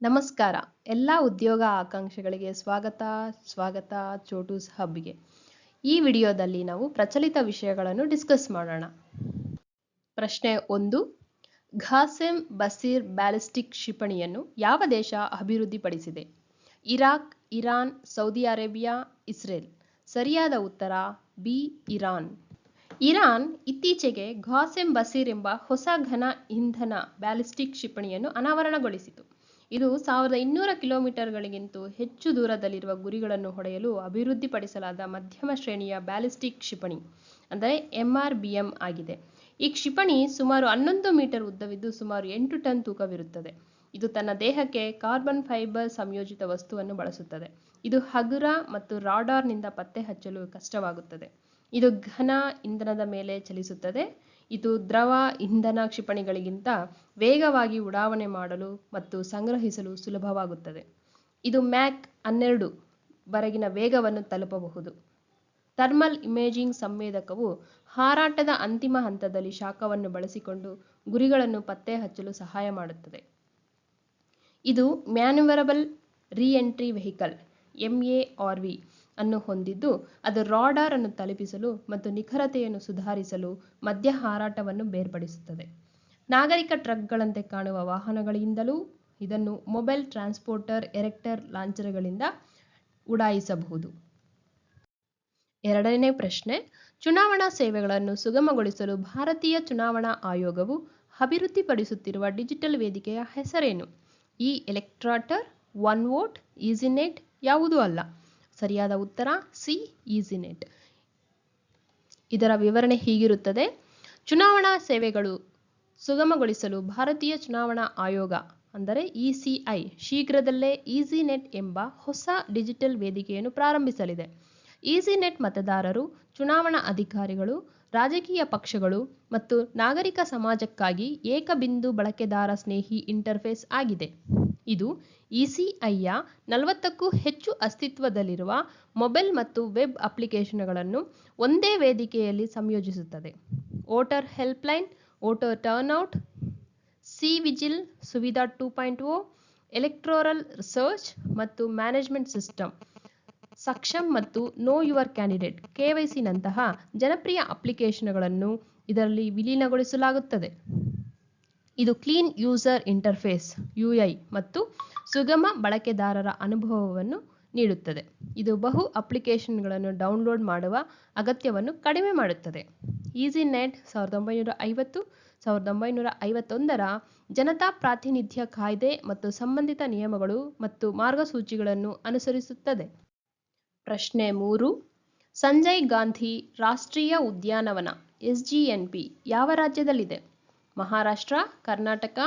ನಮಸ್ಕಾರ. ಎಲ್ಲ ಉದ್ಯೋಗ ಆಕಾಂಕ್ಷಿಗಳಿಗೆ ಸ್ವಾಗತ ಚೋಟೂಸ್ ಹಬ್ಗೆ. ಈ ವಿಡಿಯೋದಲ್ಲಿ ನಾವು ಪ್ರಚಲಿತ ವಿಷಯಗಳನ್ನು ಡಿಸ್ಕಸ್ ಮಾಡೋಣ. ಪ್ರಶ್ನೆ 1. ಘಾಸೆಮ್ ಬಸೀರ್ ಬ್ಯಾಲಿಸ್ಟಿಕ್ ಕ್ಷಿಪಣಿಯನ್ನು ಯಾವ ದೇಶ ಅಭಿವೃದ್ಧಿಪಡಿಸಿದೆ? Iraq, Iran, Saudi Arabia, Israel. ಸರಿಯಾದ ಉತ್ತರ ಬಿ. ಇರಾನ್. ಇರಾನ್ ಇತ್ತೀಚೆಗೆ ಘಾಸೆಮ್ ಬಸೀರ್ ಎಂಬ ಹೊಸ ಘನ ಇಂಧನ ಬ್ಯಾಲಿಸ್ಟಿಕ್ ಕ್ಷಿಪಣಿಯನ್ನು ಅನಾವರಣಗೊಳಿಸಿತು. ಇದು 1200 ಕಿಲೋಮೀಟರ್ಗಳಿಗಿಂತ ಹೆಚ್ಚು ದೂರದಲ್ಲಿರುವ ಗುರಿಗಳನ್ನು ಹೊಡೆಯಲು ಅಭಿವೃದ್ಧಿಪಡಿಸಲಾದ ಮಧ್ಯಮ ಶ್ರೇಣಿಯ ಬ್ಯಾಲಿಸ್ಟಿಕ್ ಕ್ಷಿಪಣಿ, ಅಂದರೆ MRBM ಆಗಿದೆ. ಈ ಕ್ಷಿಪಣಿ ಸುಮಾರು 11 ಮೀಟರ್ ಉದ್ದವಿದ್ದು ಸುಮಾರು 8 ಟನ್ ತೂಕವಿರುತ್ತದೆ. ಇದು ತನ್ನ ದೇಹಕ್ಕೆ ಕಾರ್ಬನ್ ಫೈಬರ್ ಸಂಯೋಜಿತ ವಸ್ತುವನ್ನು ಬಳಸುತ್ತದೆ. ಇದು ಹಗುರ ಮತ್ತು ರಾಡಾರ್ನಿಂದ ಪತ್ತೆ ಹಚ್ಚಲು ಕಷ್ಟವಾಗುತ್ತದೆ. ಇದು ಘನ ಇಂಧನದ ಮೇಲೆ ಚಲಿಸುತ್ತದೆ. ಇದು ದ್ರವ ಇಂಧನ ಕ್ಷಿಪಣಿಗಳಿಗಿಂತ ವೇಗವಾಗಿ ಉಡಾವಣೆ ಮಾಡಲು ಮತ್ತು ಸಂಗ್ರಹಿಸಲು ಸುಲಭವಾಗುತ್ತದೆ. ಇದು ಮ್ಯಾಕ್ 12 ವರೆಗಿನ ವೇಗವನ್ನು ತಲುಪಬಹುದು. ಥರ್ಮಲ್ ಇಮೇಜಿಂಗ್ ಸಂವೇದಕವು ಹಾರಾಟದ ಅಂತಿಮ ಹಂತದಲ್ಲಿ ಶಾಖವನ್ನು ಬಳಸಿಕೊಂಡು ಗುರಿಗಳನ್ನು ಪತ್ತೆ ಹಚ್ಚಲು ಸಹಾಯ ಮಾಡುತ್ತದೆ. ಇದು ಮ್ಯಾನ್ಯೂವರಬಲ್ ರೀಎಂಟ್ರಿ ವೆಹಿಕಲ್ MARV ಅನ್ನು ಹೊಂದಿದ್ದು, ಅದು ರಾಡಾರ್ ಅನ್ನು ತಲುಪಿಸಲು ಮತ್ತು ನಿಖರತೆಯನ್ನು ಸುಧಾರಿಸಲು ಮಧ್ಯ ಹಾರಾಟವನ್ನು ಬೇರ್ಪಡಿಸುತ್ತದೆ. ನಾಗರಿಕ ಟ್ರಕ್ಗಳಂತೆ ಕಾಣುವ ವಾಹನಗಳಿಂದಲೂ ಇದನ್ನು ಮೊಬೈಲ್ ಟ್ರಾನ್ಸ್ಪೋರ್ಟರ್ ಎರೆಕ್ಟರ್ ಲಾಂಚರ್ಗಳಿಂದ ಉಡಾಯಿಸಬಹುದು. ಎರಡನೇ ಪ್ರಶ್ನೆ. ಚುನಾವಣಾ ಸೇವೆಗಳನ್ನು ಸುಗಮಗೊಳಿಸಲು ಭಾರತೀಯ ಚುನಾವಣಾ ಆಯೋಗವು ಅಭಿವೃದ್ಧಿಪಡಿಸುತ್ತಿರುವ ಡಿಜಿಟಲ್ ವೇದಿಕೆಯ ಹೆಸರೇನು? ಎಲೆಕ್ಟ್ರಾಟರ್, ಒನ್ ವೋಟ್, ಈಸಿನೆಟ್, ಯಾವುದೂ ಅಲ್ಲ. ಸರಿಯಾದ ಉತ್ತರ ಸಿ. ಈಸಿನೆಟ್. ಇದರ ವಿವರಣೆ ಹೀಗಿರುತ್ತದೆ. ಚುನಾವಣಾ ಸೇವೆಗಳು ಸುಗಮಗೊಳಿಸಲು ಭಾರತೀಯ ಚುನಾವಣಾ ಆಯೋಗ ಅಂದರೆ ECI ಶೀಘ್ರದಲ್ಲೇ ಈಸಿನೆಟ್ ಎಂಬ ಹೊಸ ಡಿಜಿಟಲ್ ವೇದಿಕೆಯನ್ನು ಪ್ರಾರಂಭಿಸಲಿದೆ. ಈಸಿನೆಟ್ ಮತದಾರರು, ಚುನಾವಣಾ ಅಧಿಕಾರಿಗಳು, ರಾಜಕೀಯ ಪಕ್ಷಗಳು ಮತ್ತು ನಾಗರಿಕ ಸಮಾಜಕ್ಕಾಗಿ ಏಕಬಿಂದು ಬಳಕೆದಾರ ಸ್ನೇಹಿ ಇಂಟರ್ಫೇಸ್ ಆಗಿದೆ. ಇದು ECIಯ 40ಕ್ಕೂ ಹೆಚ್ಚು ಅಸ್ತಿತ್ವದಲ್ಲಿರುವ ಮೊಬೈಲ್ ಮತ್ತು ವೆಬ್ ಅಪ್ಲಿಕೇಶನ್ಗಳನ್ನು ಒಂದೇ ವೇದಿಕೆಯಲ್ಲಿ ಸಂಯೋಜಿಸುತ್ತದೆ. Voter helpline, voter turnout, C-vigil Suvidha 2.0, electoral search ಮತ್ತು ಮ್ಯಾನೇಜ್ಮೆಂಟ್ ಸಿಸ್ಟಮ್, ಸಕ್ಷಮ್ ಮತ್ತು ನೋ ಯುವರ್ ಕ್ಯಾಂಡಿಡೇಟ್ KYC ನಂತಹ ಜನಪ್ರಿಯ ಅಪ್ಲಿಕೇಶನ್ಗಳನ್ನು ಇದರಲ್ಲಿ ವಿಲೀನಗೊಳಿಸಲಾಗುತ್ತದೆ. ಇದು ಕ್ಲೀನ್ ಯೂಸರ್ ಇಂಟರ್ಫೇಸ್ UI ಮತ್ತು ಸುಗಮ ಬಳಕೆದಾರರ ಅನುಭವವನ್ನು ನೀಡುತ್ತದೆ. ಇದು ಬಹು ಅಪ್ಲಿಕೇಶನ್ಗಳನ್ನು ಡೌನ್ಲೋಡ್ ಮಾಡುವ ಅಗತ್ಯವನ್ನು ಕಡಿಮೆ ಮಾಡುತ್ತದೆ. ಈಸಿನೆಟ್ 1950-1951ರ ಜನತಾ ಪ್ರಾತಿನಿಧ್ಯ ಕಾಯ್ದೆ ಮತ್ತು ಸಂಬಂಧಿತ ನಿಯಮಗಳು ಮತ್ತು ಮಾರ್ಗಸೂಚಿಗಳನ್ನು ಅನುಸರಿಸುತ್ತದೆ. ಪ್ರಶ್ನೆ 3. ಸಂಜಯ್ ಗಾಂಧಿ ರಾಷ್ಟ್ರೀಯ ಉದ್ಯಾನವನ SGNP ಯಾವ ರಾಜ್ಯದಲ್ಲಿದೆ? ಮಹಾರಾಷ್ಟ್ರ, ಕರ್ನಾಟಕ,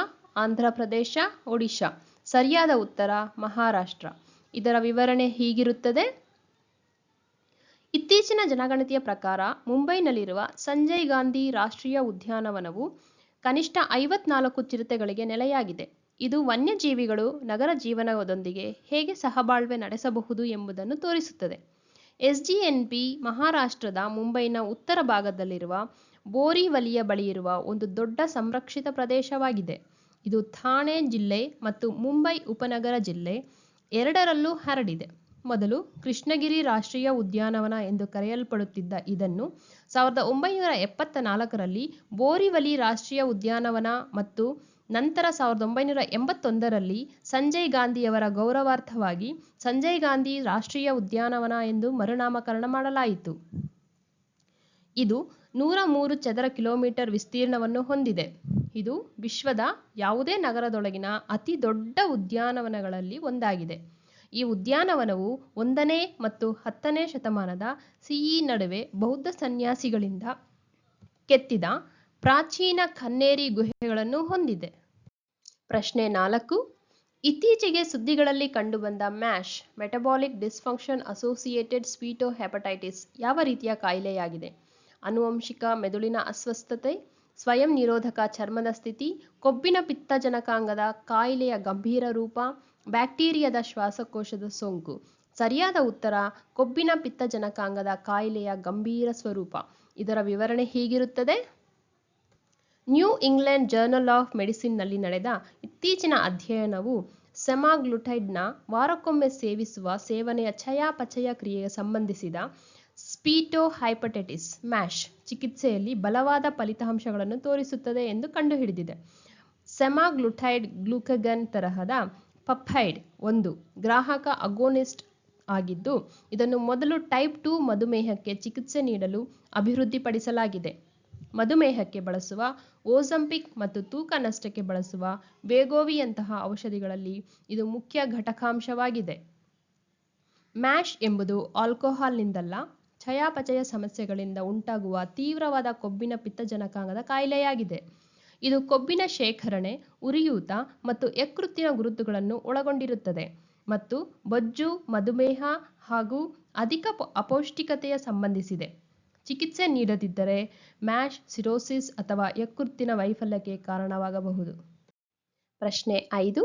ಆಂಧ್ರಪ್ರದೇಶ, ಒಡಿಶಾ. ಸರಿಯಾದ ಉತ್ತರ ಮಹಾರಾಷ್ಟ್ರ. ಇದರ ವಿವರಣೆ ಹೀಗಿರುತ್ತದೆ. ಇತ್ತೀಚಿನ ಜನಗಣತಿಯ ಪ್ರಕಾರ ಮುಂಬೈನಲ್ಲಿರುವ ಸಂಜಯ್ ಗಾಂಧಿ ರಾಷ್ಟ್ರೀಯ ಉದ್ಯಾನವನವು ಕನಿಷ್ಠ 54 ಚಿರತೆಗಳಿಗೆ ನೆಲೆಯಾಗಿದೆ. ಇದು ವನ್ಯಜೀವಿಗಳು ನಗರ ಜೀವನದೊಂದಿಗೆ ಹೇಗೆ ಸಹಬಾಳ್ವೆ ನಡೆಸಬಹುದು ಎಂಬುದನ್ನು ತೋರಿಸುತ್ತದೆ. SGNP ಮಹಾರಾಷ್ಟ್ರದ ಮುಂಬೈನ ಉತ್ತರ ಭಾಗದಲ್ಲಿರುವ ಬೋರಿವಲಿಯ ಬಳಿಯಿರುವ ಒಂದು ದೊಡ್ಡ ಸಂರಕ್ಷಿತ ಪ್ರದೇಶವಾಗಿದೆ. ಇದು ಥಾಣೆ ಜಿಲ್ಲೆ ಮತ್ತು ಮುಂಬೈ ಉಪನಗರ ಜಿಲ್ಲೆ ಎರಡರಲ್ಲೂ ಹರಡಿದೆ. ಮೊದಲು ಕೃಷ್ಣಗಿರಿ ರಾಷ್ಟ್ರೀಯ ಉದ್ಯಾನವನ ಎಂದು ಕರೆಯಲ್ಪಡುತ್ತಿದ್ದ ಇದನ್ನು 1974ರಲ್ಲಿ ಬೋರಿವಲಿ ರಾಷ್ಟ್ರೀಯ ಉದ್ಯಾನವನ ಮತ್ತು ನಂತರ 1981ರಲ್ಲಿ ಸಂಜಯ್ ಗಾಂಧಿಯವರ ಗೌರವಾರ್ಥವಾಗಿ ಸಂಜಯ್ ಗಾಂಧಿ ರಾಷ್ಟ್ರೀಯ ಉದ್ಯಾನವನ ಎಂದು ಮರುನಾಮಕರಣ ಮಾಡಲಾಯಿತು. ಇದು 103 ಚದರ ಕಿಲೋಮೀಟರ್ ವಿಸ್ತೀರ್ಣವನ್ನು ಹೊಂದಿದೆ. ಇದು ವಿಶ್ವದ ಯಾವುದೇ ನಗರದೊಳಗಿನ ಅತಿ ದೊಡ್ಡ ಉದ್ಯಾನವನಗಳಲ್ಲಿ ಒಂದಾಗಿದೆ. ಈ ಉದ್ಯಾನವನವು 1ನೇ ಮತ್ತು 10ನೇ ಶತಮಾನದ CE ನಡುವೆ ಬೌದ್ಧ ಸನ್ಯಾಸಿಗಳಿಂದ ಕೆತ್ತಿದ ಪ್ರಾಚೀನ ಕನ್ನೇರಿ ಗುಹೆಗಳನ್ನು ಹೊಂದಿದೆ. ಪ್ರಶ್ನೆ 4. ಇತ್ತೀಚೆಗೆ ಸುದ್ದಿಗಳಲ್ಲಿ ಕಂಡುಬಂದ MASH ಮೆಟಬಾಲಿಕ್ ಡಿಸ್ಫಂಕ್ಷನ್ ಅಸೋಸಿಯೇಟೆಡ್ ಸ್ಟೀಟೋಹೆಪಟೈಟಿಸ್ ಯಾವ ರೀತಿಯ ಕಾಯಿಲೆಯಾಗಿದೆ? ಆನುವಂಶಿಕ ಮೆದುಳಿನ ಅಸ್ವಸ್ಥತೆ, ಸ್ವಯಂ ನಿರೋಧಕ ಚರ್ಮದ ಸ್ಥಿತಿ, ಕೊಬ್ಬಿನ ಪಿತ್ತಜನಕಾಂಗದ ಕಾಯಿಲೆಯ ಗಂಭೀರ ರೂಪ, ಬ್ಯಾಕ್ಟೀರಿಯಾದ ಶ್ವಾಸಕೋಶದ ಸೋಂಕು. ಸರಿಯಾದ ಉತ್ತರ ಕೊಬ್ಬಿನ ಪಿತ್ತಜನಕಾಂಗದ ಕಾಯಿಲೆಯ ಗಂಭೀರ ಸ್ವರೂಪ. ಇದರ ವಿವರಣೆ ಹೀಗಿರುತ್ತದೆ. ನ್ಯೂ ಇಂಗ್ಲೆಂಡ್ ಜರ್ನಲ್ ಆಫ್ ಮೆಡಿಸಿನ್ನಲ್ಲಿ ನಡೆದ ಇತ್ತೀಚಿನ ಅಧ್ಯಯನವು ಸೆಮಾಗ್ಲುಟೈಡ್ನ ವಾರಕ್ಕೊಮ್ಮೆ ಸೇವಿಸುವ ಸೇವನೆಯ ಚಯಾಪಚಯ ಕ್ರಿಯೆಗೆ ಸಂಬಂಧಿಸಿದ ಸ್ಪೀಟೋಹೈಪಟೈಟಿಸ್ ಮ್ಯಾಶ್ ಚಿಕಿತ್ಸೆಯಲ್ಲಿ ಬಲವಾದ ಫಲಿತಾಂಶಗಳನ್ನು ತೋರಿಸುತ್ತದೆ ಎಂದು ಕಂಡುಹಿಡಿದಿದೆ. ಸೆಮಾಗ್ಲುಟೈಡ್ ಗ್ಲೂಕಗನ್ ತರಹದ ಪೆಪ್ಟೈಡ್ ಒಂದು ಗ್ರಾಹಕ ಅಗೋನಿಸ್ಟ್ ಆಗಿದ್ದು, ಇದನ್ನು ಮೊದಲು ಟೈಪ್ 2 ಮಧುಮೇಹಕ್ಕೆ ಚಿಕಿತ್ಸೆ ನೀಡಲು ಅಭಿವೃದ್ಧಿಪಡಿಸಲಾಗಿದೆ. ಮಧುಮೇಹಕ್ಕೆ ಬಳಸುವ ಓಜಂಪಿಕ್ ಮತ್ತು ತೂಕ ನಷ್ಟಕ್ಕೆ ಬಳಸುವ ವೆಗೋವಿಯಂತಹ ಔಷಧಿಗಳಲ್ಲಿ ಇದು ಮುಖ್ಯ ಘಟಕಾಂಶವಾಗಿದೆ. ಮ್ಯಾಶ್ ಎಂಬುದು ಆಲ್ಕೋಹಾಲ್ನಿಂದಲ್ಲ, ಚಯಾಪಚಯ ಸಮಸ್ಯೆಗಳಿಂದ ಉಂಟಾಗುವ ತೀವ್ರವಾದ ಕೊಬ್ಬಿನ ಪಿತ್ತಜನಕಾಂಗದ ಕಾಯಿಲೆಯಾಗಿದೆ. ಇದು ಕೊಬ್ಬಿನ ಶೇಖರಣೆ, ಉರಿಯೂತ ಮತ್ತು ಯಕೃತ್ತಿನ ಗುರುತುಗಳನ್ನು ಒಳಗೊಂಡಿರುತ್ತದೆ ಮತ್ತು ಬೊಜ್ಜು, ಮಧುಮೇಹ ಹಾಗೂ ಅಧಿಕ ಅಪೌಷ್ಟಿಕತೆಯ ಸಂಬಂಧಿಸಿದೆ. ಚಿಕಿತ್ಸೆ ನೀಡದಿದ್ದರೆ ಮ್ಯಾಶ್ ಸಿರೋಸಿಸ್ ಅಥವಾ ಯಕೃತ್ತಿನ ವೈಫಲ್ಯಕ್ಕೆ ಕಾರಣವಾಗಬಹುದು. ಪ್ರಶ್ನೆ 5.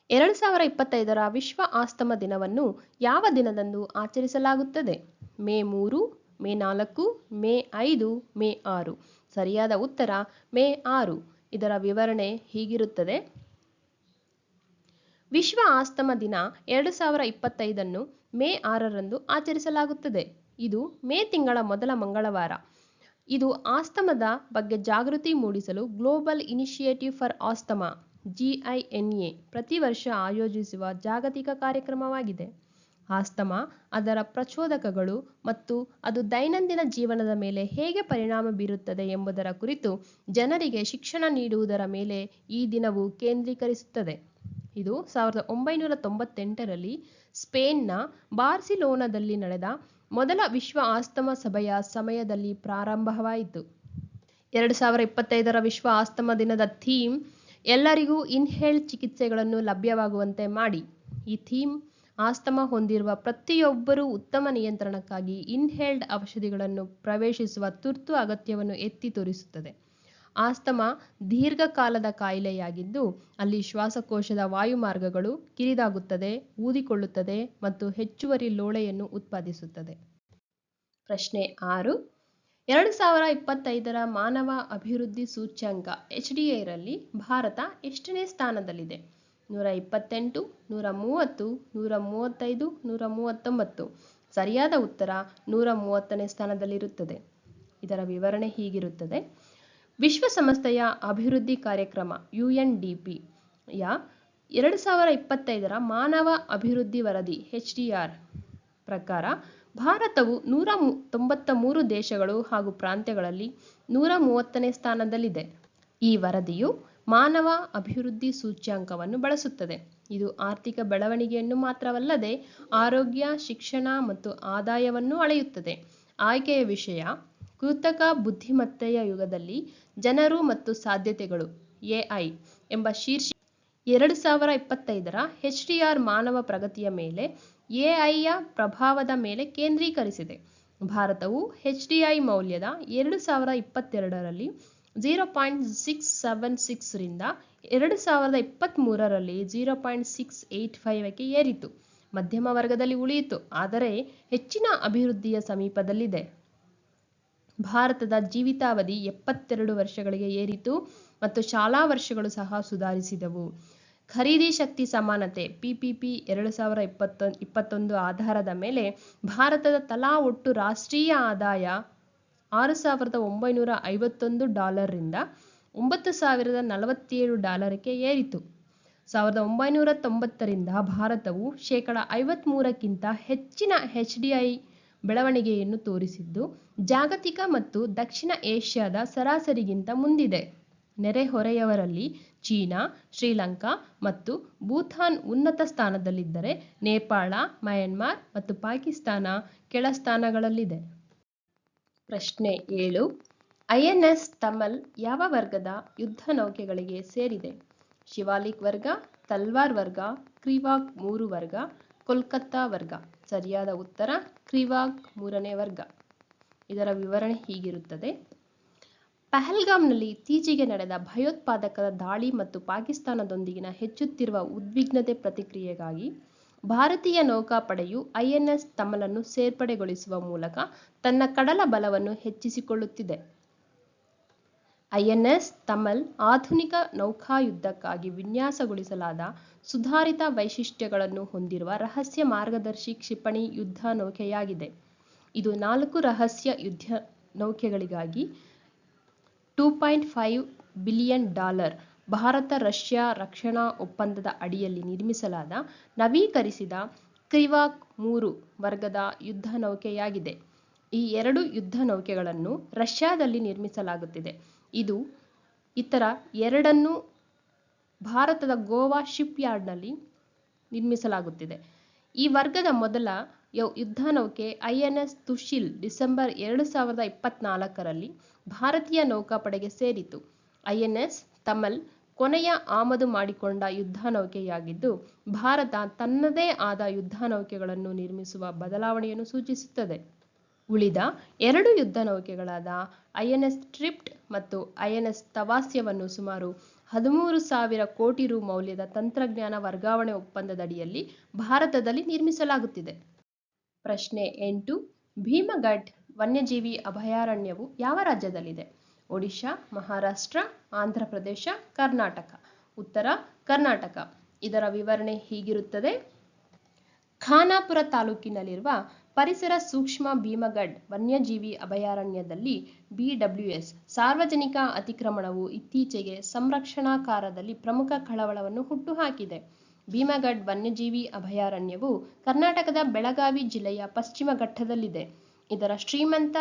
2025ರ ವಿಶ್ವ ಆಸ್ತಮಾ ದಿನವನ್ನು ಯಾವ ದಿನದಂದು ಆಚರಿಸಲಾಗುತ್ತದೆ? ಮೇ 3, ಮೇ 4, ಮೇ 5, ಮೇ 6. ಸರಿಯಾದ ಉತ್ತರ ಮೇ 6. ಇದರ ವಿವರಣೆ ಹೀಗಿರುತ್ತದೆ. ವಿಶ್ವ ಆಸ್ತಮಾ ದಿನ 2025 ಮೇ 6ರಂದು ಆಚರಿಸಲಾಗುತ್ತದೆ. ಇದು ಮೇ ತಿಂಗಳ ಮೊದಲ ಮಂಗಳವಾರ. ಇದು ಆಸ್ತಮಾದ ಬಗ್ಗೆ ಜಾಗೃತಿ ಮೂಡಿಸಲು global initiative for asthma GINA ಪ್ರತಿ ವರ್ಷ ಆಯೋಜಿಸುವ ಜಾಗತಿಕ ಕಾರ್ಯಕ್ರಮವಾಗಿದೆ. ಆಸ್ತಮಾ, ಅದರ ಪ್ರಚೋದಕಗಳು ಮತ್ತು ಅದು ದೈನಂದಿನ ಜೀವನದ ಮೇಲೆ ಹೇಗೆ ಪರಿಣಾಮ ಬೀರುತ್ತದೆ ಎಂಬುದರ ಕುರಿತು ಜನರಿಗೆ ಶಿಕ್ಷಣ ನೀಡುವುದರ ಮೇಲೆ ಈ ದಿನವು ಕೇಂದ್ರೀಕರಿಸುತ್ತದೆ. ಇದು 1998ರಲ್ಲಿ ಸ್ಪೇನ್ನ ಬಾರ್ಸಿಲೋನಾದಲ್ಲಿ ನಡೆದ ಮೊದಲ ವಿಶ್ವ ಆಸ್ತಮಾ ಸಭೆಯ ಸಮಯದಲ್ಲಿ ಪ್ರಾರಂಭವಾಯಿತು. 2025ರ ವಿಶ್ವ ಆಸ್ತಮಾ ದಿನದ ಥೀಮ್ ಎಲ್ಲರಿಗೂ ಇನ್ಹೇಲ್ಡ್ ಚಿಕಿತ್ಸೆಗಳನ್ನು ಲಭ್ಯವಾಗುವಂತೆ ಮಾಡಿ. ಈ ಥೀಮ್ ಆಸ್ತಮಾ ಹೊಂದಿರುವ ಪ್ರತಿಯೊಬ್ಬರೂ ಉತ್ತಮ ನಿಯಂತ್ರಣಕ್ಕಾಗಿ ಇನ್ಹೇಲ್ಡ್ ಔಷಧಿಗಳನ್ನು ಪ್ರವೇಶಿಸುವ ತುರ್ತು ಅಗತ್ಯವನ್ನು ಎತ್ತಿ ತೋರಿಸುತ್ತದೆ. ಆಸ್ತಮಾ ದೀರ್ಘಕಾಲದ ಕಾಯಿಲೆಯಾಗಿದ್ದು, ಅಲ್ಲಿ ಶ್ವಾಸಕೋಶದ ವಾಯುಮಾರ್ಗಗಳು ಕಿರಿದಾಗುತ್ತದೆ, ಊದಿಕೊಳ್ಳುತ್ತದೆ ಮತ್ತು ಹೆಚ್ಚುವರಿ ಲೋಳೆಯನ್ನು ಉತ್ಪಾದಿಸುತ್ತದೆ. ಪ್ರಶ್ನೆ 6. 2025ರ ಮಾನವ ಅಭಿವೃದ್ಧಿ ಸೂಚ್ಯಂಕ HDI-ರಲ್ಲಿ ಭಾರತ ಎಷ್ಟನೇ ಸ್ಥಾನದಲ್ಲಿದೆ? 128, 130, 135, 139. ಸರಿಯಾದ ಉತ್ತರ 130ನೇ ಸ್ಥಾನದಲ್ಲಿರುತ್ತದೆ. ಇದರ ವಿವರಣೆ ಹೀಗಿರುತ್ತದೆ. ವಿಶ್ವಸಂಸ್ಥೆಯ ಅಭಿವೃದ್ಧಿ ಕಾರ್ಯಕ್ರಮ UNDP-ಯ 2025ರ ಮಾನವ ಅಭಿವೃದ್ಧಿ ವರದಿ HDR ಪ್ರಕಾರ ಭಾರತವು 193 ದೇಶಗಳು ಹಾಗೂ ಪ್ರಾಂತ್ಯಗಳಲ್ಲಿ 130ನೇ ಸ್ಥಾನದಲ್ಲಿದೆ. ಈ ವರದಿಯು ಮಾನವ ಅಭಿವೃದ್ಧಿ ಸೂಚ್ಯಂಕವನ್ನು ಬಳಸುತ್ತದೆ. ಇದು ಆರ್ಥಿಕ ಬೆಳವಣಿಗೆಯನ್ನು ಮಾತ್ರವಲ್ಲದೆ ಆರೋಗ್ಯ, ಶಿಕ್ಷಣ ಮತ್ತು ಆದಾಯವನ್ನು ಅಳೆಯುತ್ತದೆ. ಆಯ್ಕೆಯ ವಿಷಯ: ಕೃತಕ ಬುದ್ಧಿಮತ್ತೆಯ ಯುಗದಲ್ಲಿ ಜನರು ಮತ್ತು ಸಾಧ್ಯತೆಗಳು AI ಎಂಬ ಶೀರ್ಷಿಕೆ 2025ರ HDR ಮಾನವ ಪ್ರಗತಿಯ ಮೇಲೆ AIಯ ಪ್ರಭಾವದ ಮೇಲೆ ಕೇಂದ್ರೀಕರಿಸಿದೆ. ಭಾರತವು HDI ಮೌಲ್ಯದ 2022ರಲ್ಲಿ 0.676 ರಿಂದ 2023ರಲ್ಲಿ 0.685ಕ್ಕೆ ಏರಿತು. ಮಧ್ಯಮ ವರ್ಗದಲ್ಲಿ ಉಳಿಯಿತು, ಆದರೆ ಹೆಚ್ಚಿನ ಅಭಿವೃದ್ಧಿಯ ಸಮೀಪದಲ್ಲಿದೆ. ಭಾರತದ ಜೀವಿತಾವಧಿ 72 ವರ್ಷಗಳಿಗೆ ಏರಿತು ಮತ್ತು ಶಾಲಾ ವರ್ಷಗಳು ಸಹ ಸುಧಾರಿಸಿದವು. ಖರೀದಿ ಶಕ್ತಿ ಸಮಾನತೆ PPP 2021 ಆಧಾರದ ಮೇಲೆ ಭಾರತದ ತಲಾ ಒಟ್ಟು ರಾಷ್ಟ್ರೀಯ ಆದಾಯ $6,951 ರಿಂದ $9,047ಕ್ಕೆ ಏರಿತು. 1990ರಿಂದ ಭಾರತವು 53%ಕ್ಕಿಂತ ಹೆಚ್ಚಿನ HDI ಬೆಳವಣಿಗೆಯನ್ನು ತೋರಿಸಿದ್ದು, ಜಾಗತಿಕ ಮತ್ತು ದಕ್ಷಿಣ ಏಷ್ಯಾದ ಸರಾಸರಿಗಿಂತ ಮುಂದಿದೆ. ನೆರೆಹೊರೆಯವರಲ್ಲಿ ಚೀನಾ, ಶ್ರೀಲಂಕಾ ಮತ್ತು ಭೂತಾನ್ ಉನ್ನತ ಸ್ಥಾನದಲ್ಲಿದ್ದರೆ, ನೇಪಾಳ, ಮಯನ್ಮಾರ್ ಮತ್ತು ಪಾಕಿಸ್ತಾನ ಕೆಳ ಸ್ಥಾನಗಳಲ್ಲಿದೆ. ಪ್ರಶ್ನೆ 7. INS ತಮಲ್ ಯಾವ ವರ್ಗದ ಯುದ್ಧ ನೌಕೆಗಳಿಗೆ ಸೇರಿದೆ? ಶಿವಾಲಿಕ್ ವರ್ಗ, ತಲ್ವಾರ್ ವರ್ಗ, ಕ್ರಿವಾಕ್ 3 ವರ್ಗ, ಕೋಲ್ಕತ್ತಾ ವರ್ಗ. ಸರಿಯಾದ ಉತ್ತರ ಕ್ರಿವಾಕ್ 3ನೇ ವರ್ಗ. ಇದರ ವಿವರಣೆ ಹೀಗಿರುತ್ತದೆ. ಪಹಲ್ಗಾಮ್ನಲ್ಲಿ ಇತ್ತೀಚೆಗೆ ನಡೆದ ಭಯೋತ್ಪಾದಕರ ದಾಳಿ ಮತ್ತು ಪಾಕಿಸ್ತಾನದೊಂದಿಗಿನ ಹೆಚ್ಚುತ್ತಿರುವ ಉದ್ವಿಗ್ನತೆ ಪ್ರತಿಕ್ರಿಯೆಗಾಗಿ ಭಾರತೀಯ ನೌಕಾಪಡೆಯು INS ತಮಲನ್ನು ಸೇರ್ಪಡೆಗೊಳಿಸುವ ಮೂಲಕ ತನ್ನ ಕಡಲ ಬಲವನ್ನು ಹೆಚ್ಚಿಸಿಕೊಳ್ಳುತ್ತಿದೆ. INS ತಮಲ್ ಆಧುನಿಕ ನೌಕಾಯುದ್ಧಕ್ಕಾಗಿ ವಿನ್ಯಾಸಗೊಳಿಸಲಾದ ಸುಧಾರಿತ ವೈಶಿಷ್ಟ್ಯಗಳನ್ನು ಹೊಂದಿರುವ ರಹಸ್ಯ ಮಾರ್ಗದರ್ಶಿ ಕ್ಷಿಪಣಿ ಯುದ್ಧ ನೌಕೆಯಾಗಿದೆ. ಇದು 4 ರಹಸ್ಯ ಯುದ್ಧ ನೌಕೆಗಳಿಗಾಗಿ $2.5 ಬಿಲಿಯನ್ ಭಾರತ-ರಷ್ಯಾ ರಕ್ಷಣಾ ಒಪ್ಪಂದದ ಅಡಿಯಲ್ಲಿ ನಿರ್ಮಿಸಲಾದ ನವೀಕರಿಸಿದ ಕ್ರಿವಾಕ್ 3 ವರ್ಗದ ಯುದ್ಧ ನೌಕೆಯಾಗಿದೆ. ಈ 2 ಯುದ್ಧ ನೌಕೆಗಳನ್ನು ರಷ್ಯಾದಲ್ಲಿ ನಿರ್ಮಿಸಲಾಗುತ್ತಿದೆ. ಇತರ 2ನ್ನು ಭಾರತದ ಗೋವಾ ಶಿಪ್ ಯಾರ್ಡ್ನಲ್ಲಿ ನಿರ್ಮಿಸಲಾಗುತ್ತಿದೆ. ಈ ವರ್ಗದ ಮೊದಲ ಯುದ್ಧ ನೌಕೆ INS ತುಶಿಲ್ ಡಿಸೆಂಬರ್ 2024ರಲ್ಲಿ ಭಾರತೀಯ ನೌಕಾಪಡೆಗೆ ಸೇರಿತು. INS ತಮಲ್ ಕೊನೆಯ ಆಮದು ಮಾಡಿಕೊಂಡ ಯುದ್ಧ ನೌಕೆಯಾಗಿದ್ದು, ಭಾರತ ತನ್ನದೇ ಆದ ಯುದ್ಧ ನೌಕೆಗಳನ್ನು ನಿರ್ಮಿಸುವ ಬದಲಾವಣೆಯನ್ನು ಸೂಚಿಸುತ್ತದೆ. ಉಳಿದ 2 ಯುದ್ಧ ನೌಕೆಗಳಾದ INS ಟ್ರಿಪ್ಟ್ ಮತ್ತು INS ತವಾಸ್ಯವನ್ನು ಸುಮಾರು 13,000 ಕೋಟಿ ರು ಮೌಲ್ಯದ ತಂತ್ರಜ್ಞಾನ ವರ್ಗಾವಣೆ ಒಪ್ಪಂದದಡಿಯಲ್ಲಿ ಭಾರತದಲ್ಲಿ ನಿರ್ಮಿಸಲಾಗುತ್ತಿದೆ. ಪ್ರಶ್ನೆ 8. ಭೀಮಗಢ್ ವನ್ಯಜೀವಿ ಅಭಯಾರಣ್ಯವು ಯಾವ ರಾಜ್ಯದಲ್ಲಿದೆ? ಒಡಿಶಾ, ಮಹಾರಾಷ್ಟ್ರ, ಆಂಧ್ರಪ್ರದೇಶ, ಕರ್ನಾಟಕ. ಉತ್ತರ ಕರ್ನಾಟಕ. ಇದರ ವಿವರಣೆ ಹೀಗಿರುತ್ತದೆ. ಖಾನಾಪುರ ತಾಲೂಕಿನಲ್ಲಿರುವ ಪರಿಸರ ಸೂಕ್ಷ್ಮ ಭೀಮಗಢ್ ವನ್ಯಜೀವಿ ಅಭಯಾರಣ್ಯದಲ್ಲಿ BWS ಸಾರ್ವಜನಿಕ ಅತಿಕ್ರಮಣವು ಇತ್ತೀಚೆಗೆ ಸಂರಕ್ಷಣಾ ಕಾರ್ಯದಲ್ಲಿ ಪ್ರಮುಖ ಕಳವಳವನ್ನು ಹುಟ್ಟುಹಾಕಿದೆ. ಭೀಮಗಢ್ ವನ್ಯಜೀವಿ ಅಭಯಾರಣ್ಯವು ಕರ್ನಾಟಕದ ಬೆಳಗಾವಿ ಜಿಲ್ಲೆಯ ಪಶ್ಚಿಮ ಘಟ್ಟದಲ್ಲಿದೆ. ಇದರ ಶ್ರೀಮಂತ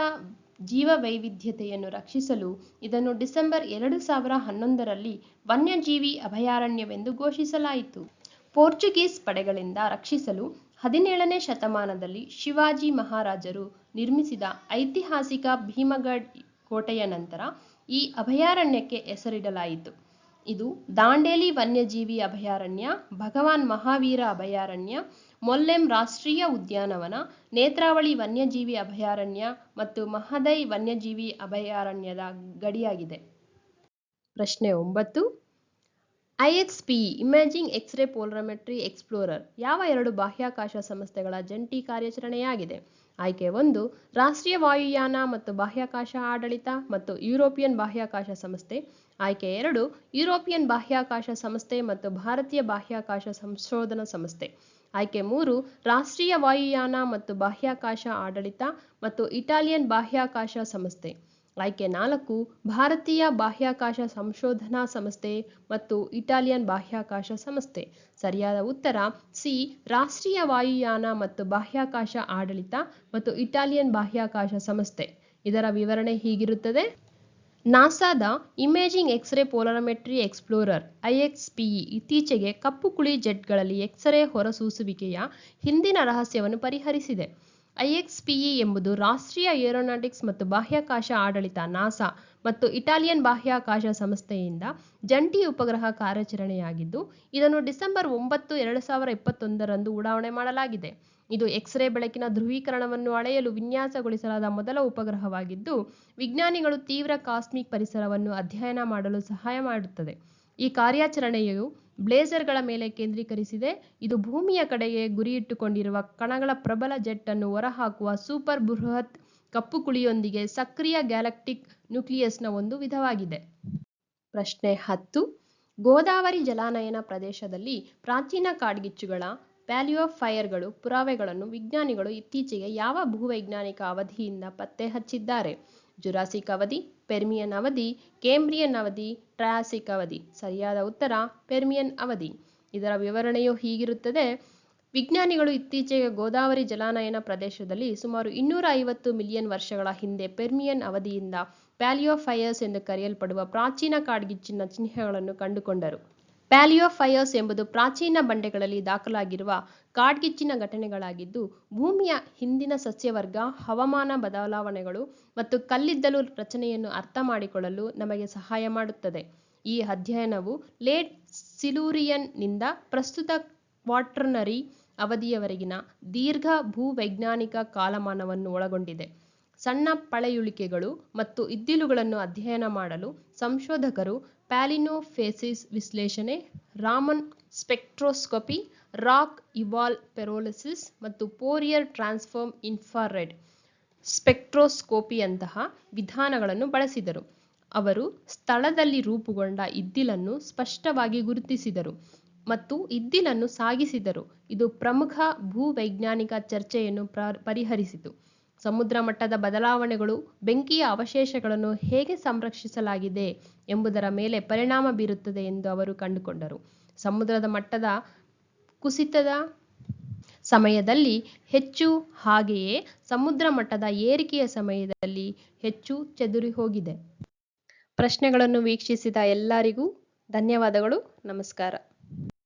ಜೀವವೈವಿಧ್ಯತೆಯನ್ನು ರಕ್ಷಿಸಲು ಇದನ್ನು ಡಿಸೆಂಬರ್ 2011ರಲ್ಲಿ ವನ್ಯಜೀವಿ ಅಭಯಾರಣ್ಯವೆಂದು ಘೋಷಿಸಲಾಯಿತು. ಪೋರ್ಚುಗೀಸ್ ಪಡೆಗಳಿಂದ ರಕ್ಷಿಸಲು 17ನೇ ಶತಮಾನದಲ್ಲಿ ಶಿವಾಜಿ ಮಹಾರಾಜರು ನಿರ್ಮಿಸಿದ ಐತಿಹಾಸಿಕ ಭೀಮಗಢ್ ಕೋಟೆಯ ನಂತರ ಈ ಅಭಯಾರಣ್ಯಕ್ಕೆ ಹೆಸರಿಡಲಾಯಿತು. ಇದು ದಾಂಡೇಲಿ ವನ್ಯಜೀವಿ ಅಭಯಾರಣ್ಯ, ಭಗವಾನ್ ಮಹಾವೀರ ಅಭಯಾರಣ್ಯ, ಮೊಲ್ಲೆಂ ರಾಷ್ಟ್ರೀಯ ಉದ್ಯಾನವನ, ನೇತ್ರಾವಳಿ ವನ್ಯಜೀವಿ ಅಭಯಾರಣ್ಯ ಮತ್ತು ಮಹದೈ ವನ್ಯಜೀವಿ ಅಭಯಾರಣ್ಯದ ಗಡಿಯಾಗಿದೆ. ಪ್ರಶ್ನೆ 9. IXPE ಇಮೇಜಿಂಗ್ ಎಕ್ಸ್-ರೇ ಪೋಲರಿಮೆಟ್ರಿ ಎಕ್ಸ್ಪ್ಲೋರರ್ ಯಾವ 2 ಬಾಹ್ಯಾಕಾಶ ಸಂಸ್ಥೆಗಳ ಜಂಟಿ ಕಾರ್ಯಾಚರಣೆಯಾಗಿದೆ? ಆಯ್ಕೆ 1 ರಾಷ್ಟ್ರೀಯ ವಾಯುಯಾನ ಮತ್ತು ಬಾಹ್ಯಾಕಾಶ ಆಡಳಿತ ಮತ್ತು ಯುರೋಪಿಯನ್ ಬಾಹ್ಯಾಕಾಶ ಸಂಸ್ಥೆ. ಆಯ್ಕೆ 2 ಯುರೋಪಿಯನ್ ಬಾಹ್ಯಾಕಾಶ ಸಂಸ್ಥೆ ಮತ್ತು ಭಾರತೀಯ ಬಾಹ್ಯಾಕಾಶ ಸಂಶೋಧನಾ ಸಂಸ್ಥೆ. ಆಯ್ಕೆ 3 ರಾಷ್ಟ್ರೀಯ ವಾಯುಯಾನ ಮತ್ತು ಬಾಹ್ಯಾಕಾಶ ಆಡಳಿತ ಮತ್ತು ಇಟಾಲಿಯನ್ ಬಾಹ್ಯಾಕಾಶ ಸಂಸ್ಥೆ. ಆಯ್ಕೆ 4 ಭಾರತೀಯ ಬಾಹ್ಯಾಕಾಶ ಸಂಶೋಧನಾ ಸಂಸ್ಥೆ ಮತ್ತು ಇಟಾಲಿಯನ್ ಬಾಹ್ಯಾಕಾಶ ಸಂಸ್ಥೆ. ಸರಿಯಾದ ಉತ್ತರ ಸಿ ರಾಷ್ಟ್ರೀಯ ವಾಯುಯಾನ ಮತ್ತು ಬಾಹ್ಯಾಕಾಶ ಆಡಳಿತ ಮತ್ತು ಇಟಾಲಿಯನ್ ಬಾಹ್ಯಾಕಾಶ ಸಂಸ್ಥೆ. ಇದರ ವಿವರಣೆ ಹೀಗಿರುತ್ತದೆ. ನಾಸಾದ ಇಮೇಜಿಂಗ್ ಎಕ್ಸ್-ರೇ ಪೋಲರಿಮೆಟ್ರಿ ಎಕ್ಸ್ಪ್ಲೋರರ್ IXPE ಇತ್ತೀಚೆಗೆ ಕಪ್ಪು ಕುಳಿ ಜೆಟ್ಗಳಲ್ಲಿ ಎಕ್ಸ್-ರೇ ಹೊರಸೂಸುವಿಕೆಯ ಹಿಂದಿನ ರಹಸ್ಯವನ್ನು ಪರಿಹರಿಸಿದೆ. IXPE ಎಂಬುದು ರಾಷ್ಟ್ರೀಯ ಏರೋನಾಟಿಕ್ಸ್ ಮತ್ತು ಬಾಹ್ಯಾಕಾಶ ಆಡಳಿತ ನಾಸಾ ಮತ್ತು ಇಟಾಲಿಯನ್ ಬಾಹ್ಯಾಕಾಶ ಸಂಸ್ಥೆಯಿಂದ ಜಂಟಿ ಉಪಗ್ರಹ ಕಾರ್ಯಾಚರಣೆಯಾಗಿದ್ದು, ಇದನ್ನು ಡಿಸೆಂಬರ್ 9, 2021ರಂದು ಉಡಾವಣೆ ಮಾಡಲಾಗಿದೆ. ಇದು ಎಕ್ಸ್-ರೇ ಬೆಳಕಿನ ಧ್ರುವೀಕರಣವನ್ನು ಅಳೆಯಲು ವಿನ್ಯಾಸಗೊಳಿಸಲಾದ ಮೊದಲ ಉಪಗ್ರಹವಾಗಿದ್ದು, ವಿಜ್ಞಾನಿಗಳು ತೀವ್ರ ಕಾಸ್ಮಿಕ್ ಪರಿಸರವನ್ನು ಅಧ್ಯಯನ ಮಾಡಲು ಸಹಾಯ ಮಾಡುತ್ತದೆ. ಈ ಕಾರ್ಯಾಚರಣೆಯು ಬ್ಲೇಸರ್ಗಳ ಮೇಲೆ ಕೇಂದ್ರೀಕರಿಸಿದೆ. ಇದು ಭೂಮಿಯ ಕಡೆಗೆ ಗುರಿಯಿಟ್ಟುಕೊಂಡಿರುವ ಕಣಗಳ ಪ್ರಬಲ ಜೆಟ್ ಅನ್ನು ಹೊರಹಾಕುವ ಸೂಪರ್ ಬೃಹತ್ ಕಪ್ಪು ಕುಳಿಯೊಂದಿಗೆ ಸಕ್ರಿಯ ಗ್ಯಾಲಕ್ಟಿಕ್ ನ್ಯೂಕ್ಲಿಯಸ್ನ ಒಂದು ವಿಧವಾಗಿದೆ. ಪ್ರಶ್ನೆ 10. ಗೋದಾವರಿ ಜಲಾನಯನ ಪ್ರದೇಶದಲ್ಲಿ ಪ್ರಾಚೀನ ಕಾಡ್ಗಿಚ್ಚುಗಳ ಪ್ಯಾಲಿಯೋಫೈಯರ್ಗಳು ಪುರಾವೆಗಳನ್ನು ವಿಜ್ಞಾನಿಗಳು ಇತ್ತೀಚೆಗೆ ಯಾವ ಭೂವೈಜ್ಞಾನಿಕ ಅವಧಿಯಿಂದ ಪತ್ತೆ ಹಚ್ಚಿದ್ದಾರೆ? ಜುರಾಸಿಕ್ ಅವಧಿ, ಪೆರ್ಮಿಯನ್ ಅವಧಿ, ಕೇಂಬ್ರಿಯನ್ ಅವಧಿ, ಟ್ರಯಾಸಿಕ್ ಅವಧಿ. ಸರಿಯಾದ ಉತ್ತರ ಪೆರ್ಮಿಯನ್ ಅವಧಿ. ಇದರ ವಿವರಣೆಯು ಹೀಗಿರುತ್ತದೆ. ವಿಜ್ಞಾನಿಗಳು ಇತ್ತೀಚೆಗೆ ಗೋದಾವರಿ ಜಲಾನಯನ ಪ್ರದೇಶದಲ್ಲಿ ಸುಮಾರು 250 ಮಿಲಿಯನ್ ವರ್ಷಗಳ ಹಿಂದೆ ಪೆರ್ಮಿಯನ್ ಅವಧಿಯಿಂದ ಪ್ಯಾಲಿಯೋಫೈಯರ್ಸ್ ಎಂದು ಕರೆಯಲ್ಪಡುವ ಪ್ರಾಚೀನ ಕಾಡ್ಗಿಚ್ಚಿನ ಚಿಹ್ನೆಗಳನ್ನು ಕಂಡುಕೊಂಡರು. ಪ್ಯಾಲಿಯೋಫೈಯರ್ಸ್ ಎಂಬುದು ಪ್ರಾಚೀನ ಬಂಡೆಗಳಲ್ಲಿ ದಾಖಲಾಗಿರುವ ಕಾಡ್ಗಿಚ್ಚಿನ ಘಟನೆಗಳಾಗಿದ್ದು, ಭೂಮಿಯ ಹಿಂದಿನ ಸಸ್ಯವರ್ಗ, ಹವಾಮಾನ ಬದಲಾವಣೆಗಳು ಮತ್ತು ಕಲ್ಲಿದ್ದಲು ರಚನೆಯನ್ನು ಅರ್ಥ ಮಾಡಿಕೊಳ್ಳಲು ನಮಗೆ ಸಹಾಯ ಮಾಡುತ್ತದೆ. ಈ ಅಧ್ಯಯನವು ಲೇಟ್ ಸಿಲೂರಿಯನ್ ನಿಂದ ಪ್ರಸ್ತುತ ಕ್ವಾಟರ್ನರಿ ಅವಧಿಯವರೆಗಿನ ದೀರ್ಘ ಭೂವೈಜ್ಞಾನಿಕ ಕಾಲಮಾನವನ್ನು ಒಳಗೊಂಡಿದೆ. ಸಣ್ಣ ಪಳೆಯುಳಿಕೆಗಳು ಮತ್ತು ಇದ್ದಿಲುಗಳನ್ನು ಅಧ್ಯಯನ ಮಾಡಲು ಸಂಶೋಧಕರು ಪ್ಯಾಲಿನೋಫೇಸಿಸ್ ವಿಶ್ಲೇಷಣೆ, ರಾಮನ್ ಸ್ಪೆಕ್ಟ್ರೋಸ್ಕೋಪಿ, ರಾಕ್ ಇವಾಲ್ ಪೆರೋಲಿಸಿಸ್ ಮತ್ತು ಫೋರಿಯರ್ ಟ್ರಾನ್ಸ್ಫಾರ್ಮ್ ಇನ್ಫ್ರಾರೆಡ್ ಸ್ಪೆಕ್ಟ್ರೋಸ್ಕೋಪಿಯಂತಹ ವಿಧಾನಗಳನ್ನು ಬಳಸಿದರು. ಅವರು ಸ್ಥಳದಲ್ಲಿ ರೂಪುಗೊಂಡ ಇದ್ದಿಲನ್ನು ಸ್ಪಷ್ಟವಾಗಿ ಗುರುತಿಸಿದರು ಮತ್ತು ಇದ್ದಿಲನ್ನು ಸಾಗಿಸಿದರು. ಇದು ಪ್ರಮುಖ ಭೂವೈಜ್ಞಾನಿಕ ಚರ್ಚೆಯನ್ನು ಪರಿಹರಿಸಿತು. ಸಮುದ್ರ ಮಟ್ಟದ ಬದಲಾವಣೆಗಳು ಬೆಂಕಿಯ ಅವಶೇಷಗಳನ್ನು ಹೇಗೆ ಸಂರಕ್ಷಿಸಲಾಗಿದೆ ಎಂಬುದರ ಮೇಲೆ ಪರಿಣಾಮ ಬೀರುತ್ತದೆ ಎಂದು ಅವರು ಕಂಡುಕೊಂಡರು. ಸಮುದ್ರದ ಮಟ್ಟದ ಕುಸಿತದ ಸಮಯದಲ್ಲಿ ಹೆಚ್ಚು, ಹಾಗೆಯೇ ಸಮುದ್ರ ಮಟ್ಟದ ಏರಿಕೆಯ ಸಮಯದಲ್ಲಿ ಹೆಚ್ಚು ಚದುರಿ ಹೋಗಿದೆ. ಪ್ರಶ್ನೆಗಳನ್ನು ವೀಕ್ಷಿಸಿದ ಎಲ್ಲರಿಗೂ ಧನ್ಯವಾದಗಳು. ನಮಸ್ಕಾರ.